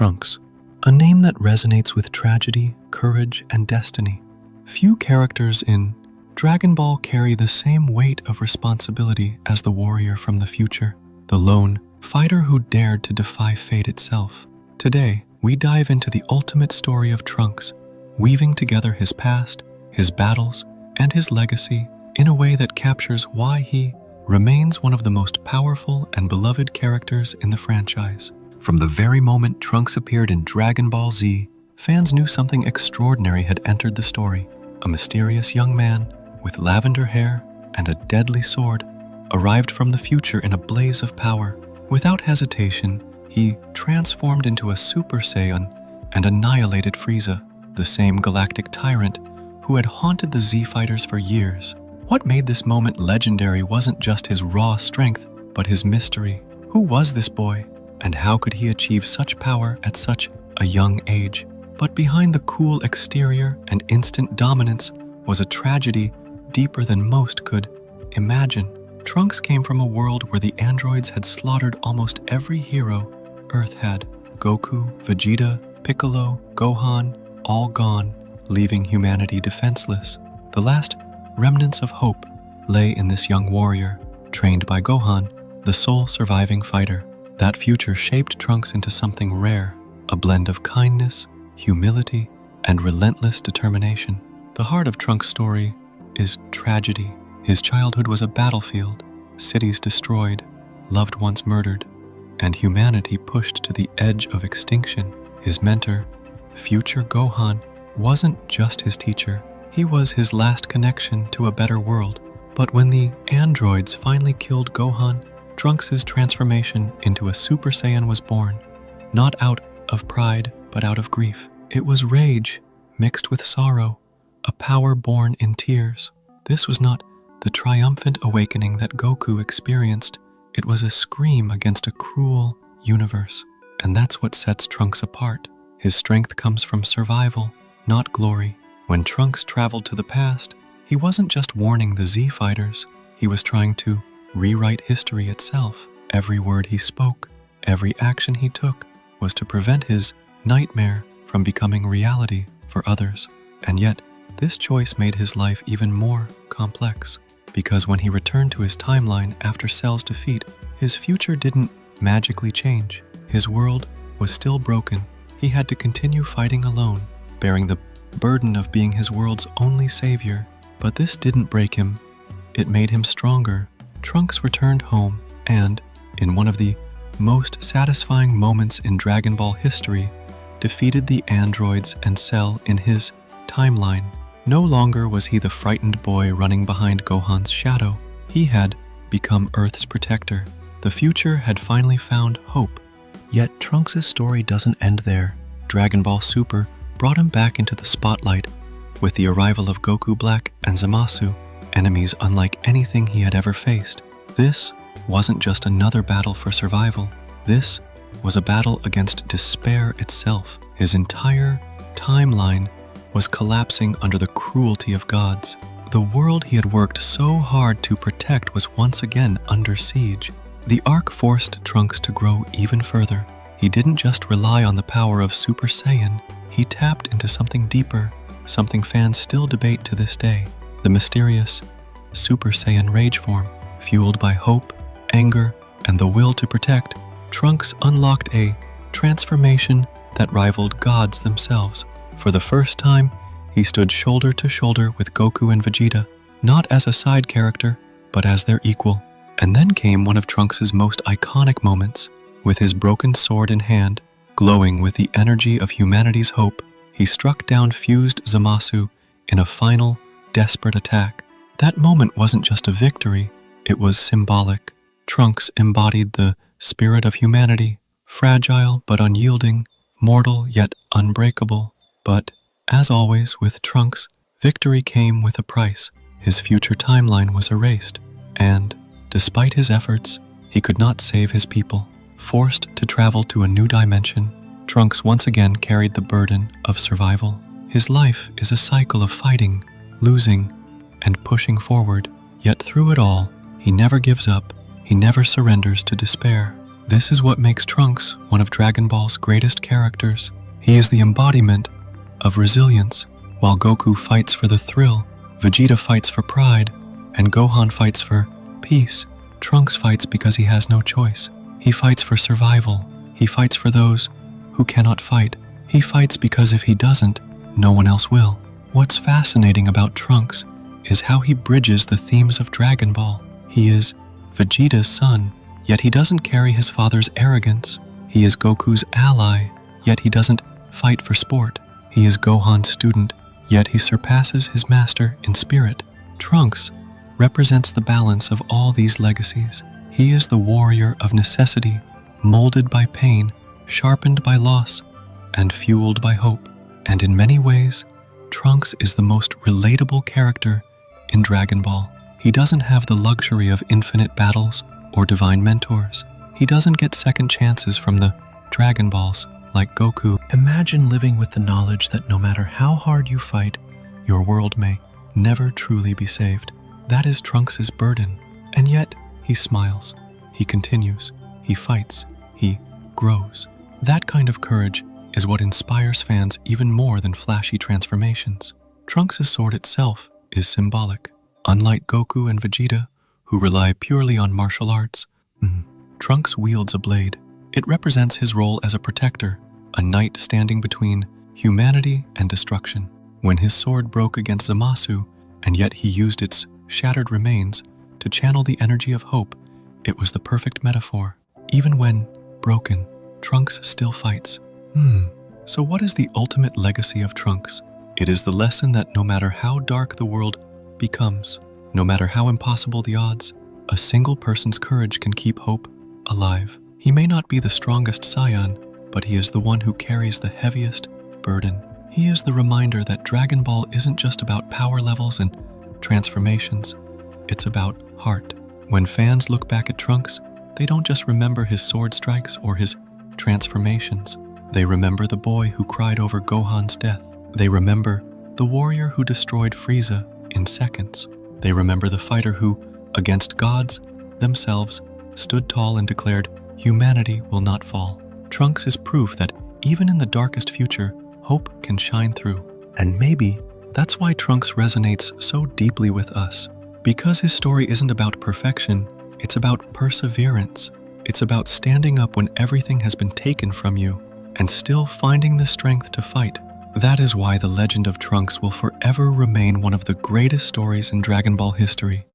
Trunks, a name that resonates with tragedy, courage, and destiny. Few characters in Dragon Ball carry the same weight of responsibility as the warrior from the future, the lone fighter who dared to defy fate itself. Today, we dive into the ultimate story of Trunks, weaving together his past, his battles, and his legacy in a way that captures why he remains one of the most powerful and beloved characters in the franchise. From the very moment Trunks appeared in Dragon Ball Z, fans knew something extraordinary had entered the story. A mysterious young man with lavender hair and a deadly sword arrived from the future in a blaze of power. Without hesitation, he transformed into a Super Saiyan and annihilated Frieza, the same galactic tyrant who had haunted the Z fighters for years. What made this moment legendary wasn't just his raw strength, but his mystery. Who was this boy, and how could he achieve such power at such a young age? But behind the cool exterior and instant dominance was a tragedy deeper than most could imagine. Trunks came from a world where the androids had slaughtered almost every hero Earth had. Goku, Vegeta, Piccolo, Gohan, all gone, leaving humanity defenseless. The last remnants of hope lay in this young warrior, trained by Gohan, the sole surviving fighter. That future shaped Trunks into something rare, a blend of kindness, humility, and relentless determination. The heart of Trunks' story is tragedy. His childhood was a battlefield, cities destroyed, loved ones murdered, and humanity pushed to the edge of extinction. His mentor, future Gohan, wasn't just his teacher. He was his last connection to a better world. But when the androids finally killed Gohan, Trunks' transformation into a Super Saiyan was born, not out of pride, but out of grief. It was rage mixed with sorrow, a power born in tears. This was not the triumphant awakening that Goku experienced. It was a scream against a cruel universe. And that's what sets Trunks apart. His strength comes from survival, not glory. When Trunks traveled to the past, he wasn't just warning the Z fighters, he was trying to rewrite history itself. Every word he spoke, every action he took was to prevent his nightmare from becoming reality for others. And yet, this choice made his life even more complex, because when he returned to his timeline after Cell's defeat, his future didn't magically change. His world was still broken. He had to continue fighting alone, bearing the burden of being his world's only savior. But this didn't break him. It made him stronger. Trunks returned home and, in one of the most satisfying moments in Dragon Ball history, defeated the androids and Cell in his timeline. No longer was he the frightened boy running behind Gohan's shadow. He had become Earth's protector. The future had finally found hope. Yet Trunks' story doesn't end there. Dragon Ball Super brought him back into the spotlight with the arrival of Goku Black and Zamasu, enemies unlike anything he had ever faced. This wasn't just another battle for survival. This was a battle against despair itself. His entire timeline was collapsing under the cruelty of gods. The world he had worked so hard to protect was once again under siege. The arc forced Trunks to grow even further. He didn't just rely on the power of Super Saiyan, he tapped into something deeper, something fans still debate to this day. The mysterious Super Saiyan rage form. Fueled by hope, anger, and the will to protect, Trunks unlocked a transformation that rivaled gods themselves. For the first time, he stood shoulder to shoulder with Goku and Vegeta, not as a side character, but as their equal. And then came one of Trunks' most iconic moments. With his broken sword in hand, glowing with the energy of humanity's hope, he struck down fused Zamasu in a final, desperate attack. That moment wasn't just a victory, it was symbolic. Trunks embodied the spirit of humanity, fragile but unyielding, mortal yet unbreakable. But, as always with Trunks, victory came with a price. His future timeline was erased, and, despite his efforts, he could not save his people. Forced to travel to a new dimension, Trunks once again carried the burden of survival. His life is a cycle of fighting, losing, and pushing forward. Yet through it all, he never gives up, he never surrenders to despair. This is what makes Trunks one of Dragon Ball's greatest characters. He is the embodiment of resilience. While Goku fights for the thrill, Vegeta fights for pride, and Gohan fights for peace, Trunks fights because he has no choice. He fights for survival. He fights for those who cannot fight. He fights because if he doesn't, no one else will. What's fascinating about Trunks is how he bridges the themes of Dragon Ball. He is Vegeta's son, yet he doesn't carry his father's arrogance. He is Goku's ally, yet he doesn't fight for sport. He is Gohan's student, yet he surpasses his master in spirit. Trunks represents the balance of all these legacies. He is the warrior of necessity, molded by pain, sharpened by loss, and fueled by hope. And in many ways, Trunks is the most relatable character in Dragon Ball. He doesn't have the luxury of infinite battles or divine mentors. He doesn't get second chances from the Dragon Balls like Goku. Imagine living with the knowledge that no matter how hard you fight, your world may never truly be saved. That is Trunks' burden. And yet, he smiles, he continues, he fights, he grows. That kind of courage is what inspires fans even more than flashy transformations. Trunks' sword itself is symbolic. Unlike Goku and Vegeta, who rely purely on martial arts, Trunks wields a blade. It represents his role as a protector, a knight standing between humanity and destruction. When his sword broke against Zamasu, and yet he used its shattered remains to channel the energy of hope, it was the perfect metaphor. Even when broken, Trunks still fights. So what is the ultimate legacy of Trunks? It is the lesson that no matter how dark the world becomes, no matter how impossible the odds, a single person's courage can keep hope alive. He may not be the strongest Saiyan, but he is the one who carries the heaviest burden. He is the reminder that Dragon Ball isn't just about power levels and transformations, it's about heart. When fans look back at Trunks, they don't just remember his sword strikes or his transformations. They remember the boy who cried over Gohan's death. They remember the warrior who destroyed Frieza in seconds. They remember the fighter who, against gods themselves, stood tall and declared, "Humanity will not fall." Trunks is proof that even in the darkest future, hope can shine through. And maybe that's why Trunks resonates so deeply with us. Because his story isn't about perfection, it's about perseverance. It's about standing up when everything has been taken from you and still finding the strength to fight. That is why the legend of Trunks will forever remain one of the greatest stories in Dragon Ball history.